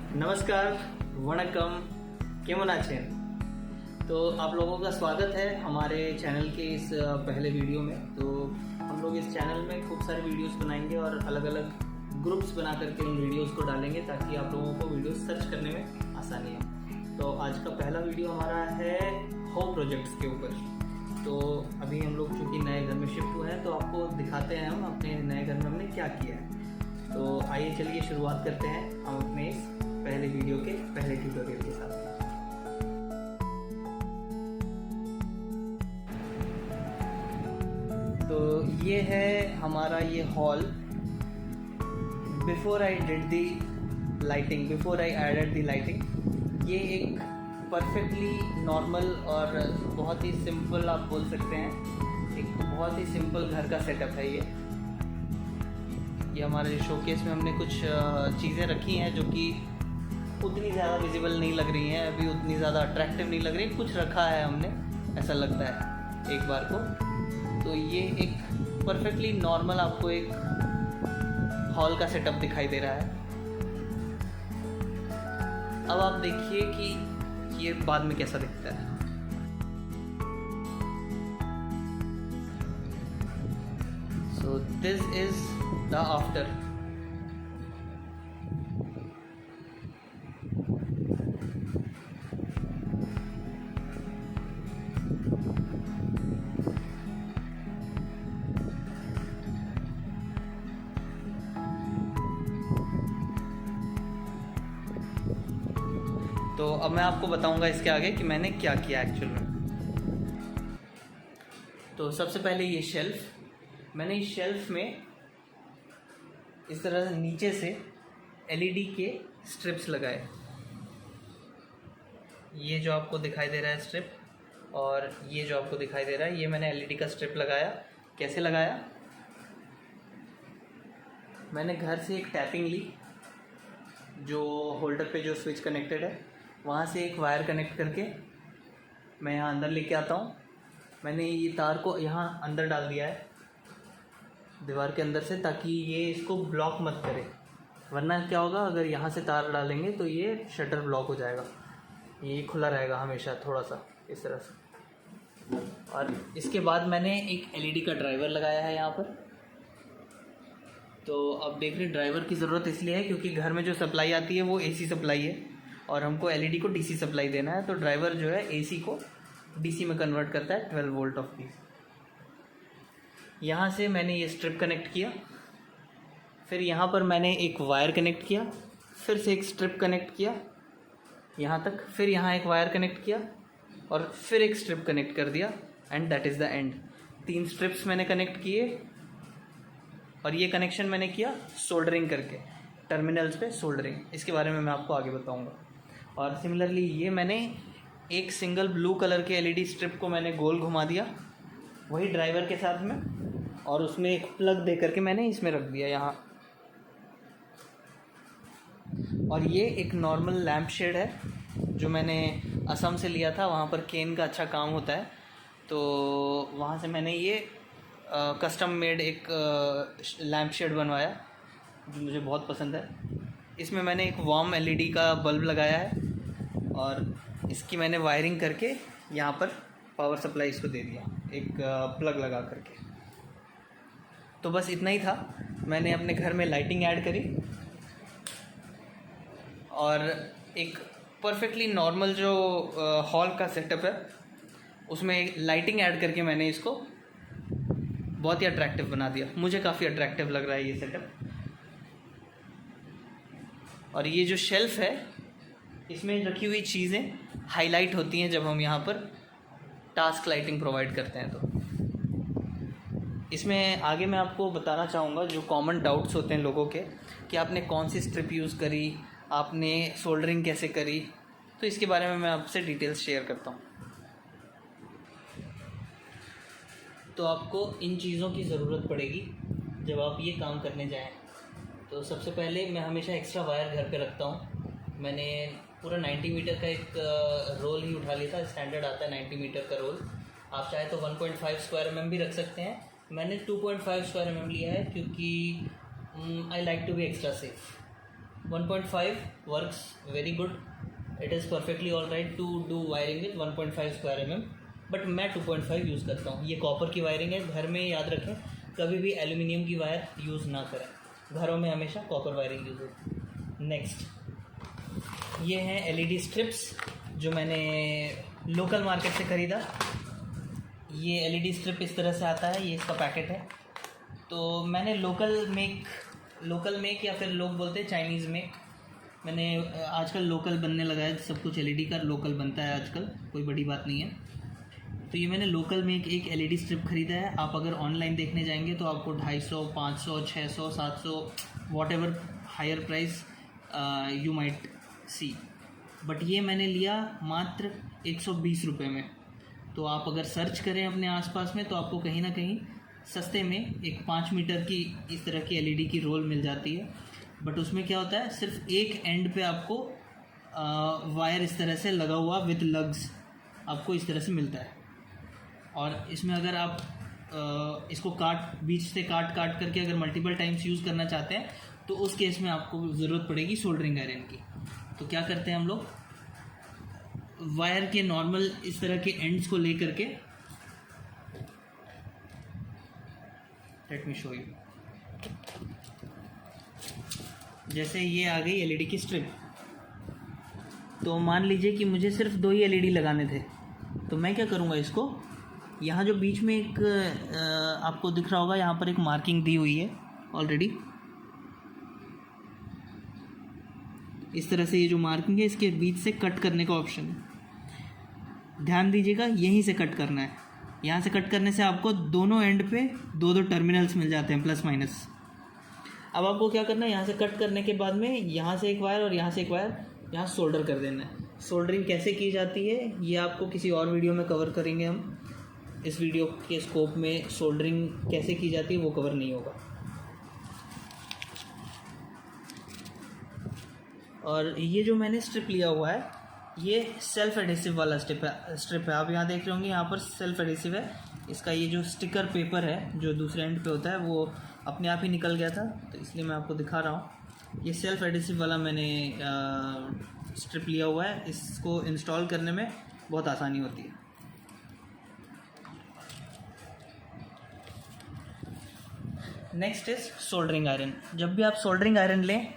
नमस्कार, वणक्कम, केमन आछेन। तो आप लोगों का स्वागत है हमारे चैनल के इस पहले वीडियो में। तो हम लोग इस चैनल में खूब सारे वीडियोस बनाएंगे और अलग अलग ग्रुप्स बना करके उन वीडियोस को डालेंगे ताकि आप लोगों को वीडियो सर्च करने में आसानी हो। तो आज का पहला वीडियो हमारा है होम प्रोजेक्ट्स के ऊपर। तो अभी हम लोग चूँकि नए घर में शिफ्ट हुए हैं तो आपको दिखाते हैं हम अपने नए घर में हमने क्या किया है। तो आइए चलिए शुरुआत करते हैं हम अपने इस पहले वीडियो के पहले ट्यूटोरियल के साथ। तो ये है हमारा ये hall. Before I did the lighting, before I added the lighting, ये एक परफेक्टली नॉर्मल और बहुत ही सिंपल आप बोल सकते हैं, एक बहुत ही सिंपल घर का सेटअप है ये हमारे शोकेस में हमने कुछ चीज़ें रखी हैं जो कि उतनी ज़्यादा विजिबल नहीं लग रही हैं, अभी उतनी ज़्यादा अट्रैक्टिव नहीं लग रही, कुछ रखा है हमने, ऐसा लगता है एक बार को। तो ये एक परफेक्टली नॉर्मल आपको एक हॉल का सेटअप दिखाई दे रहा है। अब आप देखिए कि ये बाद में कैसा दिखता है। So this is the after. तो अब मैं आपको बताऊंगा इसके आगे कि मैंने क्या किया एक्चुअल में। तो सबसे पहले ये शेल्फ, मैंने इस शेल्फ में इस तरह से नीचे से एलईडी के स्ट्रिप्स लगाए। ये जो आपको दिखाई दे रहा है स्ट्रिप, और ये जो आपको दिखाई दे रहा है, ये मैंने एलईडी का स्ट्रिप लगाया। कैसे लगाया? मैंने घर से एक टैपिंग ली, जो होल्डर पे जो स्विच कनेक्टेड है वहाँ से एक वायर कनेक्ट करके मैं यहाँ अंदर लेके आता हूँ। मैंने ये तार को यहाँ अंदर डाल दिया है दीवार के अंदर से, ताकि ये इसको ब्लॉक मत करे, वरना क्या होगा अगर यहाँ से तार डालेंगे तो ये शटर ब्लॉक हो जाएगा, ये खुला रहेगा हमेशा थोड़ा सा इस तरह से। और इसके बाद मैंने एक एलईडी का ड्राइवर लगाया है यहाँ पर। तो अब देख रहे ड्राइवर की ज़रूरत इसलिए है क्योंकि घर में जो सप्लाई आती है वो एसी सप्लाई है और हमको एलईडी को डीसी सप्लाई देना है। तो ड्राइवर जो है एसी को डीसी में कन्वर्ट करता है 12 वोल्ट ऑफ पीस। यहाँ से मैंने ये स्ट्रिप कनेक्ट किया, फिर यहाँ पर मैंने एक वायर कनेक्ट किया, फिर से एक स्ट्रिप कनेक्ट किया यहाँ तक, फिर यहाँ एक वायर कनेक्ट किया और फिर एक स्ट्रिप कनेक्ट कर दिया, and that is the end. 3 strips मैंने कनेक्ट किए और ये कनेक्शन मैंने किया सोल्डरिंग करके, टर्मिनल्स पे सोल्डरिंग। इसके बारे में मैं आपको आगे बताऊंगा। और सिमिलरली ये मैंने एक सिंगल ब्लू कलर के एलईडी स्ट्रिप को मैंने गोल घुमा दिया वही ड्राइवर के साथ में, और उसमें एक प्लग दे करके मैंने इसमें रख दिया यहाँ। और ये एक नॉर्मल लैम्प शेड है जो मैंने असम से लिया था, वहाँ पर केन का अच्छा काम होता है, तो वहाँ से मैंने ये कस्टम मेड एक लैम्प शेड बनवाया जो मुझे बहुत पसंद है। इसमें मैंने एक वार्म एलईडी का बल्ब लगाया है और इसकी मैंने वायरिंग करके यहाँ पर पावर सप्लाई इसको दे दिया एक प्लग लगा करके। तो बस इतना ही था। मैंने अपने घर में लाइटिंग ऐड करी और एक परफेक्टली नॉर्मल जो हॉल का सेटअप है उसमें एक लाइटिंग ऐड करके मैंने इसको बहुत ही अट्रैक्टिव बना दिया। मुझे काफ़ी अट्रैक्टिव लग रहा है ये सेटअप। और ये जो शेल्फ है इसमें रखी हुई चीज़ें हाईलाइट होती हैं जब हम यहाँ पर टास्क लाइटिंग प्रोवाइड करते हैं। तो इसमें आगे मैं आपको बताना चाहूँगा जो कॉमन डाउट्स होते हैं लोगों के, कि आपने कौन सी स्ट्रिप यूज़ करी, आपने सोल्डरिंग कैसे करी, तो इसके बारे में मैं आपसे डिटेल्स शेयर करता हूँ। तो आपको इन चीज़ों की ज़रूरत पड़ेगी जब आप ये काम करने जाएं। तो सबसे पहले मैं हमेशा एक्स्ट्रा वायर घर पे रखता हूँ। मैंने पूरा 90 मीटर का एक रोल ही उठा लिया था, स्टैंडर्ड आता है 90 मीटर का रोल। आप चाहे तो 1.5 स्क्वायर mm भी रख सकते हैं, मैंने 2.5 स्क्वायर mm लिया है क्योंकि I like to be extra safe. 1.5 works very good, it is perfectly all right to do wiring with 1.5 square mm, but मैं 2.5 यूज़ करता हूँ। ये कॉपर की वायरिंग है, घर में याद रखें कभी भी एल्यूमिनियम की वायर यूज़ ना करें, घरों में हमेशा कॉपर वायरिंग यूज़ होती है। नेक्स्ट ये हैं एलईडी स्ट्रिप्स जो मैंने लोकल मार्केट से ख़रीदा। ये एलईडी स्ट्रिप इस तरह से आता है, ये इसका पैकेट है। तो मैंने लोकल मेक या फिर लोग बोलते हैं चाइनीज़ मेक, मैंने आजकल लोकल बनने लगा है, सब कुछ एलईडी का लोकल बनता है आजकल, कोई बड़ी बात नहीं है। तो ये मैंने लोकल मेक एक एलईडी स्ट्रिप ख़रीदा है। आप अगर ऑनलाइन देखने जाएंगे तो आपको 250, 500, 600, 700 whatever higher price you might see, but ये मैंने लिया मात्र 120 रुपये में। तो आप अगर सर्च करें अपने आसपास में तो आपको कहीं ना कहीं सस्ते में एक 5 मीटर की इस तरह की एलईडी की रोल मिल जाती है। बट उसमें क्या होता है, सिर्फ एक एंड पे आपको वायर इस तरह से लगा हुआ विथ लग्स आपको इस तरह से मिलता है। और इसमें अगर आप इसको बीच से काट करके अगर मल्टीपल टाइम्स यूज़ करना चाहते हैं तो उस केस में आपको ज़रूरत पड़ेगी सोल्डरिंग आयरन की। तो क्या करते हैं हम लोग, वायर के नॉर्मल इस तरह के एंड्स को लेकर के, लेट मी शो यू, जैसे ये आ गई एलईडी की स्ट्रिप। तो मान लीजिए कि मुझे सिर्फ 2 ही एलईडी लगाने थे, तो मैं क्या करूँगा, इसको यहाँ जो बीच में एक आपको दिख रहा होगा, यहाँ पर एक मार्किंग दी हुई है ऑलरेडी, इस तरह से ये जो मार्किंग है इसके बीच से कट करने का ऑप्शन है। ध्यान दीजिएगा, यहीं से कट करना है। यहाँ से कट करने से आपको दोनों एंड पे 2 टर्मिनल्स मिल जाते हैं, प्लस माइनस। अब आपको क्या करना है, यहाँ से कट करने के बाद में यहाँ से एक वायर और यहाँ से एक वायर यहाँ सोल्डर कर देना है। सोल्डरिंग कैसे की जाती है ये आपको किसी और वीडियो में कवर करेंगे हम। इस वीडियो के स्कोप में सोल्डरिंग कैसे की जाती है वो कवर नहीं होगा। और ये जो मैंने स्ट्रिप लिया हुआ है ये सेल्फ एडिसिव वाला स्ट्रिप है। आप यहाँ देख रहे होंगे, यहाँ पर सेल्फ एडिसिव है। इसका ये जो स्टिकर पेपर है जो दूसरे एंड पे होता है वो अपने आप ही निकल गया था, तो इसलिए मैं आपको दिखा रहा हूँ। ये सेल्फ एडिसिव वाला मैंने स्ट्रिप लिया हुआ है, इसको इंस्टॉल करने में बहुत आसानी होती है। Next is soldering iron. जब भी आप सोल्डरिंग आयरन लें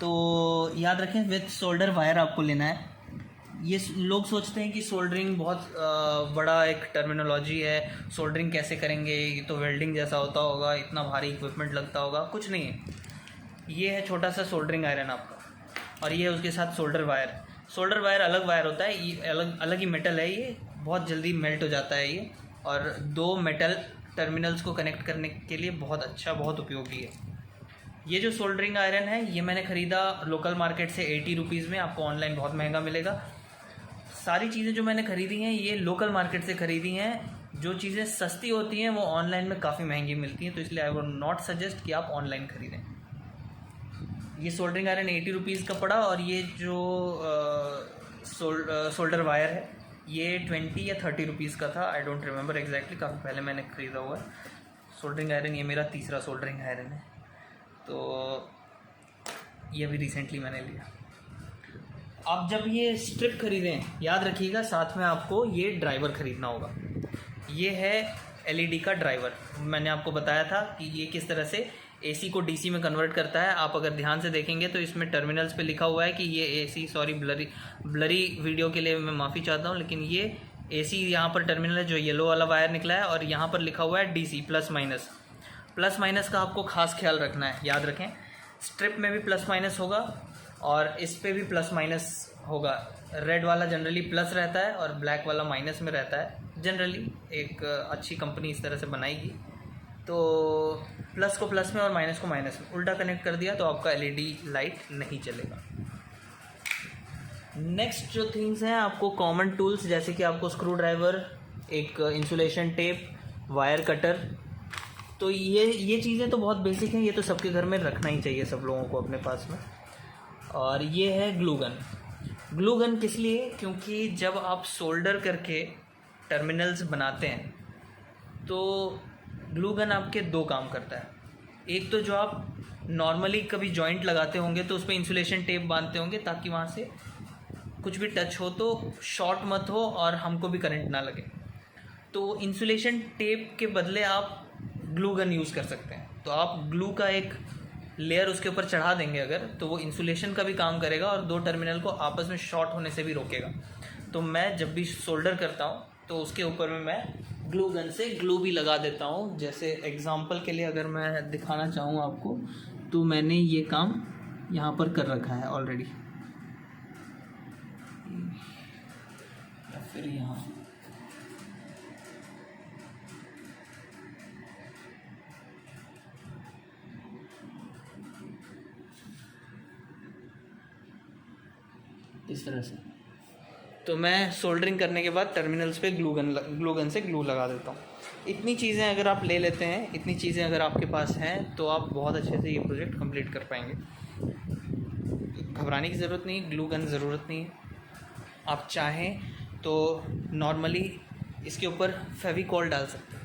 तो याद रखें विथ सोल्डर वायर आपको लेना है। ये लोग सोचते हैं कि सोल्डरिंग बहुत बड़ा एक टर्मिनोलॉजी है, सोल्डरिंग कैसे करेंगे, ये तो वेल्डिंग जैसा होता होगा, इतना भारी इक्विपमेंट लगता होगा। कुछ नहीं है, ये है छोटा सा सोल्डरिंग आयरन आपका, और ये है उसके साथ सोल्डर वायर। सोल्डर वायर अलग वायर होता है, ये अलग ही मेटल है, ये बहुत जल्दी मेल्ट हो जाता है ये, और 2 मेटल टर्मिनल्स को कनेक्ट करने के लिए बहुत अच्छा, बहुत उपयोगी है। ये जो सोल्डरिंग आयरन है ये मैंने ख़रीदा लोकल मार्केट से 80 रुपीज़ में, आपको ऑनलाइन बहुत महंगा मिलेगा। सारी चीज़ें जो मैंने ख़रीदी हैं ये लोकल मार्केट से ख़रीदी हैं। जो चीज़ें सस्ती होती हैं वो ऑनलाइन में काफ़ी महंगी मिलती हैं, तो इसलिए आई वुड नॉट सजेस्ट कि आप ऑनलाइन ख़रीदें। ये सोल्डरिंग आयरन 80 रुपीज़ का पड़ा, और ये जो सोल्डर वायर है ये 20 या 30 रुपीज़ का था, आई डोंट रिमेंबर एग्जैक्टली, काफ़ी पहले मैंने ख़रीदा हुआ है। सोल्डरिंग आयरन ये मेरा तीसरा सोल्डरिंग आयरन है, तो ये भी रिसेंटली मैंने लिया। आप जब ये स्ट्रिप ख़रीदें याद रखिएगा साथ में आपको ये ड्राइवर ख़रीदना होगा। ये है एलईडी का ड्राइवर। मैंने आपको बताया था कि ये किस तरह से एसी को डीसी में कन्वर्ट करता है। आप अगर ध्यान से देखेंगे तो इसमें टर्मिनल्स पे लिखा हुआ है कि ये एसी, सॉरी ब्लरी वीडियो के लिए मैं माफ़ी चाहता हूँ, लेकिन ये एसी यहाँ पर टर्मिनल है जो येलो वाला वायर निकला है, और यहाँ पर लिखा हुआ है DC plus minus. Plus minus का आपको खास ख्याल रखना है, याद रखें स्ट्रिप में भी प्लस माइनस होगा और इस पे भी प्लस माइनस होगा। रेड वाला जनरली प्लस रहता है और ब्लैक वाला माइनस में रहता है। जनरली एक अच्छी कंपनी इस तरह से बनाएगी, तो प्लस को प्लस में और माइनस को माइनस में उल्टा कनेक्ट कर दिया तो आपका एलईडी लाइट नहीं चलेगा। नेक्स्ट जो थिंग्स हैं आपको कॉमन टूल्स, जैसे कि आपको स्क्रू ड्राइवर, एक इंसुलेशन टेप, वायर कटर, तो ये चीज़ें तो बहुत बेसिक हैं, ये तो सबके घर में रखना ही चाहिए सब लोगों को अपने पास में। और ये है ग्लू गन। ग्लू गन किस लिए? क्योंकि जब आप सोल्डर करके टर्मिनल्स बनाते हैं तो ग्लू गन आपके 2 काम करता है। एक तो जो आप नॉर्मली कभी जॉइंट लगाते होंगे तो उस पर इंसुलेशन टेप बांधते होंगे ताकि वहाँ से कुछ भी टच हो तो शॉर्ट मत हो और हमको भी करंट ना लगे। तो इंसुलेशन टेप के बदले आप ग्लू गन यूज़ कर सकते हैं। तो आप ग्लू का एक लेयर उसके ऊपर चढ़ा देंगे अगर, तो वो इंसुलेशन का भी काम करेगा और दो टर्मिनल को आपस में शॉर्ट होने से भी रोकेगा। तो मैं जब भी सोल्डर करता हूँ तो उसके ऊपर में मैं ग्लू गन से ग्लू भी लगा देता हूँ। जैसे एग्जांपल के लिए अगर मैं दिखाना चाहूँ आपको, तो मैंने ये काम यहाँ पर कर रखा है ऑलरेडी, या फिर यहाँ इस तरह से। तो मैं सोल्डरिंग करने के बाद टर्मिनल्स पे ग्लू गन से ग्लू लगा देता हूँ। इतनी चीज़ें अगर आप ले लेते हैं, इतनी चीज़ें अगर आपके पास हैं, तो आप बहुत अच्छे से ये प्रोजेक्ट कंप्लीट कर पाएंगे। घबराने की ज़रूरत नहीं, ग्लू गन ज़रूरत नहीं है। आप चाहें तो नॉर्मली इसके ऊपर फेविकॉल डाल सकते हैं।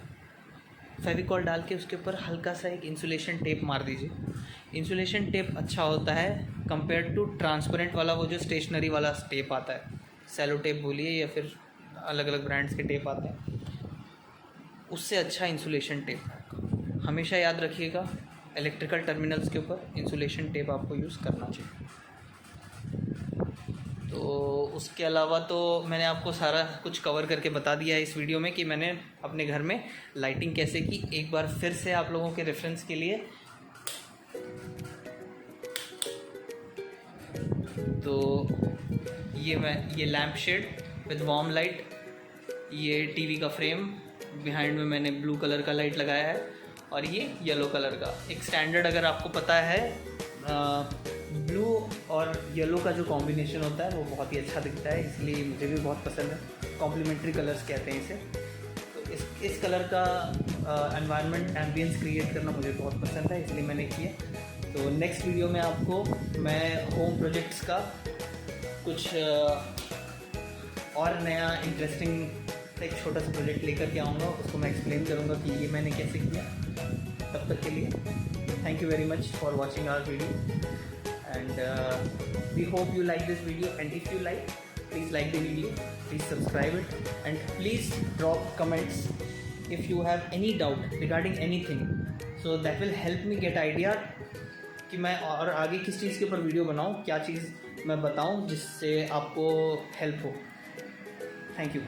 फेविकॉल डाल के उसके ऊपर हल्का सा एक इंसुलेशन टेप मार दीजिए। इंसुलेशन टेप अच्छा होता है कंपेयर टू ट्रांसपेरेंट वाला वो जो स्टेशनरी वाला टेप आता है, सेलो टेप बोलिए या फिर अलग अलग ब्रांड्स के टेप आते हैं, उससे अच्छा इंसुलेशन टेप है। हमेशा याद रखिएगा, इलेक्ट्रिकल टर्मिनल्स के ऊपर इंसुलेशन टेप आपको यूज़ करना चाहिए। तो उसके अलावा तो मैंने आपको सारा कुछ कवर करके बता दिया है इस वीडियो में कि मैंने अपने घर में लाइटिंग कैसे की। एक बार फिर से आप लोगों के रेफरेंस के लिए, तो ये lamp shade with warm light, ये टीवी का फ्रेम, बिहाइंड में मैंने ब्लू कलर का लाइट लगाया है, और ये येलो कलर का एक स्टैंडर्ड, अगर आपको पता है ब्लू और येलो का जो कॉम्बिनेशन होता है वो बहुत ही अच्छा दिखता है, इसलिए मुझे भी बहुत पसंद है। कॉम्प्लीमेंट्री कलर्स कहते हैं इसे। तो इस कलर का एनवायरनमेंट एम्बियंस क्रिएट करना मुझे बहुत पसंद है, इसलिए मैंने किया। तो नेक्स्ट वीडियो में आपको मैं होम प्रोजेक्ट्स का कुछ और नया इंटरेस्टिंग एक छोटा सा प्रोजेक्ट लेकर के आऊँगा, उसको मैं एक्सप्लेन करूँगा कि ये मैंने कैसे किया। तब तक के लिए thank you very much for watching our video, and we hope you like this video, and if you like, please like the video, please subscribe it, and please drop comments if you have any doubt regarding anything, so that will help me get idea कि मैं और आगे किस चीज़ के ऊपर video बनाऊँ, क्या चीज़ मैं बताऊँ जिससे आपको हेल्प हो। Thank you.